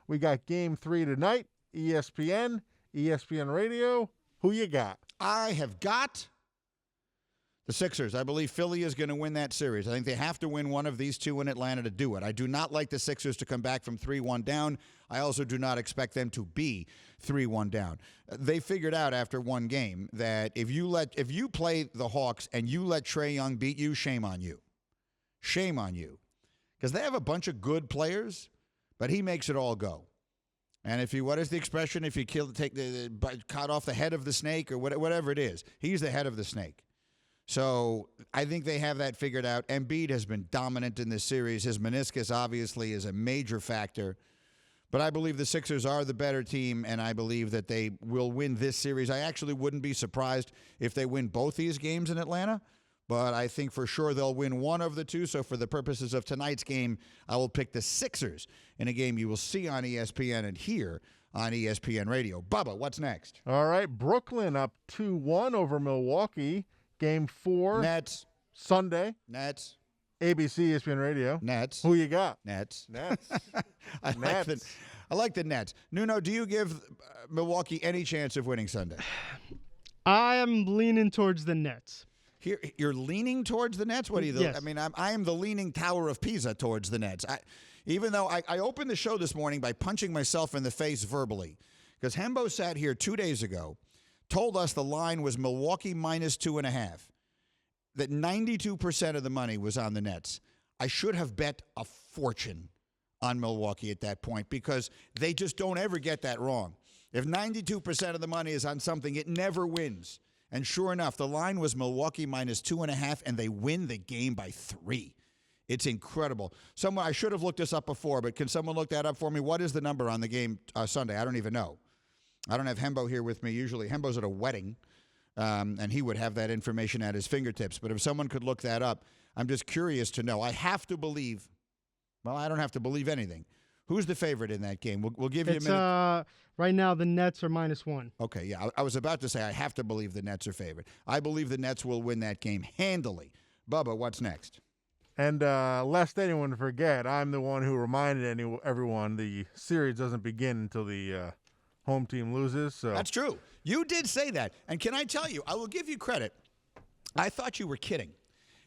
We got Game 3 tonight, ESPN, ESPN Radio. Who you got? I have got the Sixers. I believe Philly is going to win that series. I think they have to win one of these two in Atlanta to do it. I do not like the Sixers to come back from 3-1 down. I also do not expect them to be 3-1 down. They figured out after one game that if you play the Hawks and you let Trae Young beat you, shame on you. Shame on you. Because they have a bunch of good players, but he makes it all go. And what is the expression? If you cut off the head of the snake or whatever it is, he's the head of the snake. So I think they have that figured out. Embiid has been dominant in this series. His meniscus obviously is a major factor. But I believe the Sixers are the better team, and I believe that they will win this series. I actually wouldn't be surprised if they win both these games in Atlanta. But I think for sure they'll win one of the two. So for the purposes of tonight's game, I will pick the Sixers in a game you will see on ESPN and hear on ESPN Radio. Bubba, what's next? All right, Brooklyn up 2-1 over Milwaukee. Game 4. Nets. Sunday. Nets. ABC, ESPN Radio. Nets. Who you got? Nets. Nets. I like the Nets. Nuno, do you give Milwaukee any chance of winning Sunday? I am leaning towards the Nets. Here, you're leaning towards the Nets? What are you? Yes. I mean, I am the leaning tower of Pisa towards the Nets. Even though I opened the show this morning by punching myself in the face verbally, because Hembo sat here 2 days ago, told us the line was Milwaukee minus 2.5, that 92% of the money was on the Nets. I should have bet a fortune on Milwaukee at that point because they just don't ever get that wrong. If 92% of the money is on something, it never wins. And sure enough, the line was Milwaukee minus 2.5, and they win the game by 3. It's incredible. I should have looked this up before, but can someone look that up for me? What is the number on the game Sunday? I don't even know. I don't have Hembo here with me. Usually Hembo's at a wedding, and he would have that information at his fingertips. But if someone could look that up, I'm just curious to know. I have to believe. Well, I don't have to believe anything. Who's the favorite in that game? We'll give you a minute. Right now, the Nets are -1. Okay, yeah. I was about to say I have to believe the Nets are favorite. I believe the Nets will win that game handily. Bubba, what's next? And lest anyone forget, I'm the one who reminded everyone the series doesn't begin until the home team loses. So that's true. You did say that. And can I tell you, I will give you credit. I thought you were kidding.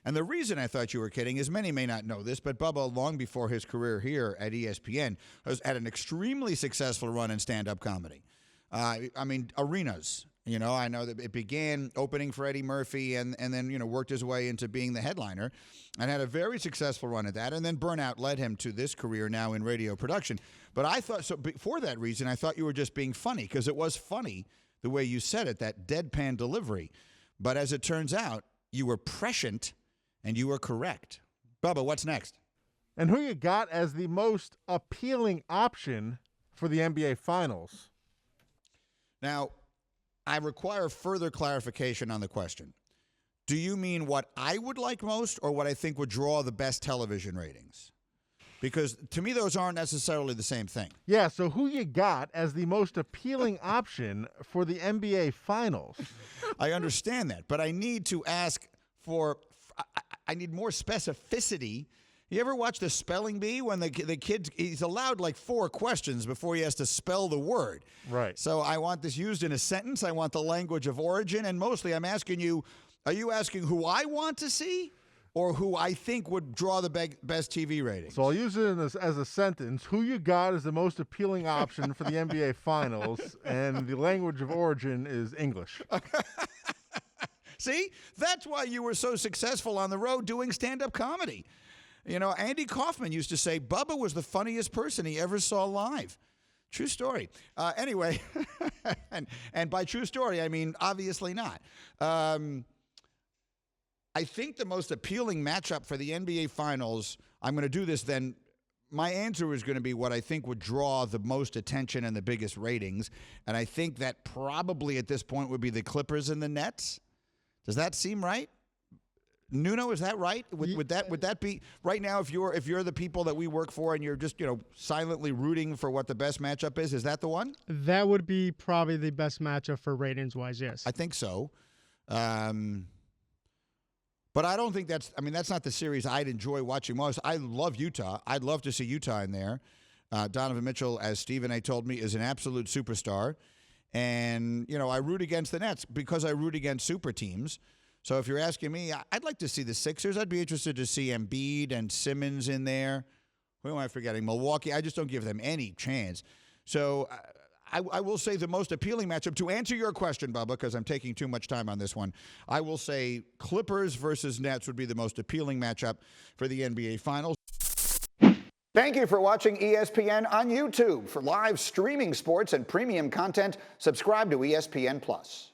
And the reason I thought you were kidding is many may not know this, but Bubba, long before his career here at ESPN, had an extremely successful run in stand-up comedy. I mean, arenas. You know, I know that it began opening for Eddie Murphy and then, worked his way into being the headliner and had a very successful run at that. And then burnout led him to this career now in radio production. But I thought, so for that reason, I thought you were just being funny because it was funny the way you said it, that deadpan delivery. But as it turns out, you were prescient and you were correct. Bubba, what's next? And who you got as the most appealing option for the NBA Finals? Now, I require further clarification on the question. Do you mean what I would like most or what I think would draw the best television ratings? Because to me, those aren't necessarily the same thing. Yeah, so who you got as the most appealing option for the NBA Finals? I understand that, but I need to ask I need more specificity. You ever watch the spelling bee when the kid, he's allowed like 4 questions before he has to spell the word. Right. So I want this used in a sentence. I want the language of origin. And mostly I'm asking you, are you asking who I want to see or who I think would draw the best TV ratings? So I'll use it as a sentence. Who you got is the most appealing option for the NBA Finals, and the language of origin is English. See, that's why you were so successful on the road doing stand-up comedy. You know, Andy Kaufman used to say Bubba was the funniest person he ever saw live. True story. Anyway, and by true story, I mean obviously not. I think the most appealing matchup for the NBA Finals, I'm going to do this then. My answer is going to be what I think would draw the most attention and the biggest ratings. And I think that probably at this point would be the Clippers and the Nets. Does that seem right? Nuno, is that right? Would that be right now? If you're the people that we work for and you're just silently rooting for what the best matchup is that the one? That would be probably the best matchup for ratings wise. Yes, I think so. But I don't think that's not the series I'd enjoy watching most. I love Utah. I'd love to see Utah in there. Donovan Mitchell, as Stephen A. told me, is an absolute superstar. And, I root against the Nets because I root against super teams. So if you're asking me, I'd like to see the Sixers. I'd be interested to see Embiid and Simmons in there. Who am I forgetting? Milwaukee. I just don't give them any chance. So I will say the most appealing matchup, to answer your question, Bubba, because I'm taking too much time on this one, I will say Clippers versus Nets would be the most appealing matchup for the NBA Finals. Thank you for watching ESPN on YouTube. For live streaming sports and premium content, subscribe to ESPN+.